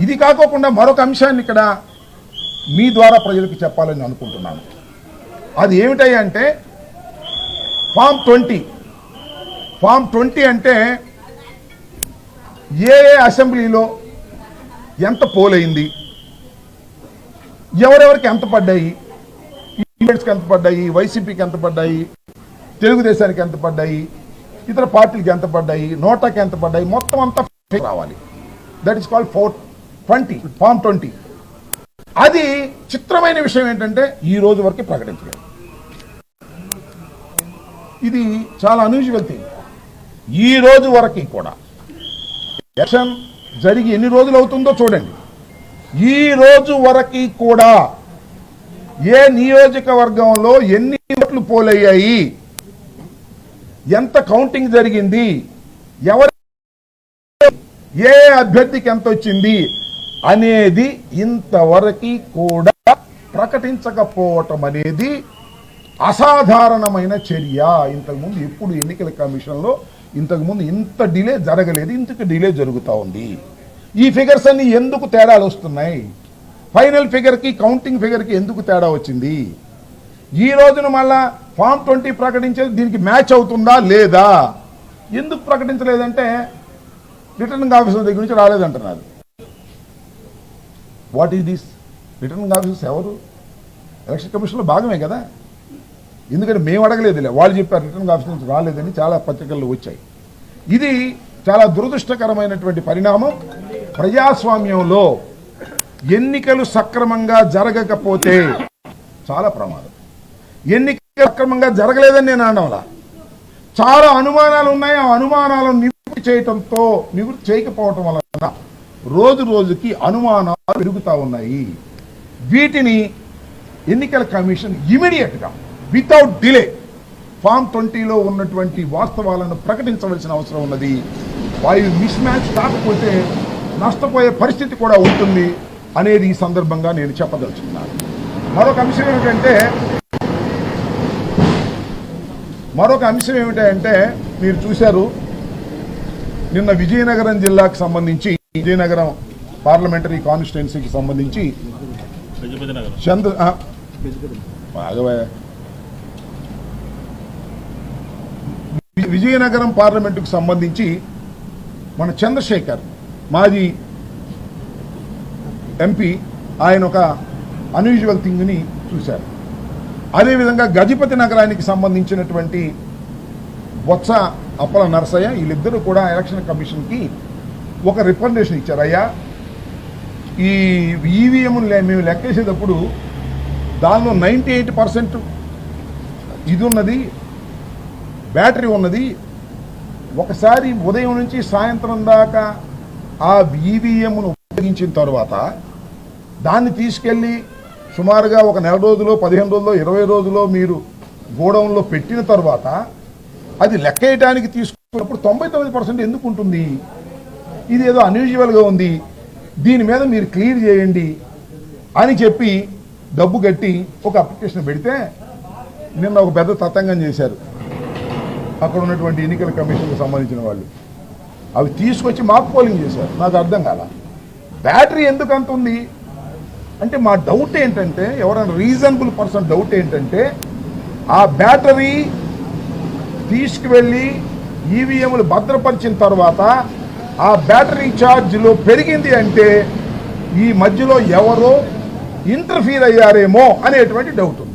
ఇది కాకోకుండా మరొక అంశాన్ని ఇక్కడ మీ ద్వారా ప్రజలకు చెప్పాలని అనుకుంటున్నాను. అది ఏమిటంటే ఫామ్ 20 అంటే ఏ అసెంబ్లీలో ఎంత పోలైంది, ఎవరెవరికి ఎంత పడ్డాయి, ఈవెంట్స్కి ఎంత పడ్డాయి, వైసీపీకి ఎంత పడ్డాయి, తెలుగుదేశానికి ఎంత పడ్డాయి, ఇతర పార్టీలకి ఎంత పడ్డాయి, నోటాకి ఎంత పడ్డాయి, మొత్తం అంతా రావాలి. That is called form 20. అది చిత్రమైన విషయం ఏంటంటే ఈ రోజు వరకు ప్రకటించలేదు. ఇది చాలా అన్యూజువల్ థింగ్. ఈ రోజు వరకు కూడా ఎలక్షన్ జరిగి ఎన్ని రోజులు అవుతుందో చూడండి. ఈ రోజు వరకు కూడా ఏ నియోజకవర్గంలో ఎన్ని ఓట్లు పోలయ్యాయి, ఎంత కౌంటింగ్ జరిగింది, ఎవరు ఏ అభ్యర్థికి ఎంత వచ్చింది అనేది ఇంతవరకు కూడా ప్రకటించకపోవటం అనేది అసాధారణమైన చర్య. ఇంతకుముందు ఎప్పుడు ఎన్నికల కమిషన్లో ఇంతకుముందు ఇంత డిలే జరగలేదు. ఇంతకు డిలే జరుగుతూ ఉంది. ఈ ఫిగర్స్ అన్ని ఎందుకు తేడాలు వస్తున్నాయి? ఫైనల్ ఫిగర్కి కౌంటింగ్ ఫిగర్కి ఎందుకు తేడా వచ్చింది? ఈ రోజున మళ్ళా ఫామ్ 20 ప్రకటించేది దీనికి మ్యాచ్ అవుతుందా లేదా? ఎందుకు ప్రకటించలేదంటే రిటర్నింగ్ ఆఫీసర్ దగ్గర నుంచి రాలేదంటున్నారు. What is this? Returning officers ఎవరు? ఎలక్షన్ కమిషన్లో భాగమే కదా. ఎందుకంటే మేము అడగలేదులే, వాళ్ళు చెప్పారు రిటర్నింగ్ ఆఫీసర్ నుంచి రాలేదని చాలా పత్రికల్లో వచ్చాయి. ఇది చాలా దురదృష్టకరమైనటువంటి పరిణామం. ప్రజాస్వామ్యంలో ఎన్నికలు సక్రమంగా జరగకపోతే చాలా ప్రమాదం. ఎన్నికలు సక్రమంగా జరగలేదని నేను అనడంలా, చాలా అనుమానాలు ఉన్నాయి. ఆ అనుమానాలను నివృత్తి చేయకపోవటం వలన రోజు రోజుకి అనుమానాలు పెరుగుతూ ఉన్నాయి. వీటిని ఎన్నికల కమిషన్ ఇమీడియట్గా వితౌట్ డిలే ఫామ్ 20లో ఉన్నటువంటి వాస్తవాలను ప్రకటించవలసిన అవసరం ఉన్నది. వాయు మిస్ మ్యాచ్ కాకపోతే నష్టపోయే పరిస్థితి కూడా ఉంటుంది అనేది ఈ సందర్భంగా నేను చెప్పదలుచుకున్నాను. మరొక అంశం ఏమిటంటే మీరు చూశారు, నిన్న విజయనగరం జిల్లాకు సంబంధించి, విజయనగరం పార్లమెంటరీ కాన్స్టిట్యున్సీకి సంబంధించి విజయనగరం పార్లమెంటుకు సంబంధించి మన చంద్రశేఖర్ మాజీ ఎంపీ ఆయన ఒక అన్యూజువల్ థింగ్ని చూశారు. అదేవిధంగా గజపతి నగరానికి సంబంధించినటువంటి బొత్స అప్పల నరసయ్య వీళ్ళిద్దరూ కూడా ఎలక్షన్ కమిషన్కి ఒక రికమెండేషన్ ఇచ్చారు. అయ్యా, ఈ ఈవీఎంలు మేము లెక్కేసేటప్పుడు దానిలో 98% ఇది ఉన్నది, బ్యాటరీ ఉన్నది. ఒకసారి ఉదయం నుంచి సాయంత్రం దాకా ఆ ఈవీఎంను ఉపయోగించిన తర్వాత దాన్ని తీసుకెళ్ళి సుమారుగా ఒక నెల రోజులో, 15 రోజుల్లో, 20 రోజుల్లో మీరు గోడౌన్లో పెట్టిన తర్వాత అది లెక్కేయడానికి తీసుకున్నప్పుడు 99% ఎందుకు ఉంటుంది? ఇది ఏదో అన్యూజువల్గా ఉంది, దీని మీద మీరు క్లియర్ చేయండి అని చెప్పి డబ్బు కట్టి ఒక అప్లికేషన్ పెడితే నిన్న ఒక పెద్ద తతంగం చేశారు అక్కడ ఉన్నటువంటి ఎన్నికల కమిషన్కి సంబంధించిన వాళ్ళు. అవి తీసుకొచ్చి మాక్ పోలింగ్ చేశారు. నాకు అర్థం కాల, బ్యాటరీ ఎందుకు అంత ఉంది అంటే మా డౌట్ ఏంటంటే, ఎవరైనా రీజనబుల్ పర్సన్ డౌట్ ఏంటంటే, ఆ బ్యాటరీ తీసుకువెళ్ళి ఈవీఎంలు భద్రపరిచిన తర్వాత ఆ బ్యాటరీ ఛార్జ్లో పెరిగింది అంటే ఈ మధ్యలో ఎవరో ఇంటర్ఫీర్ అయ్యారేమో అనేటువంటి డౌట్ ఉంది.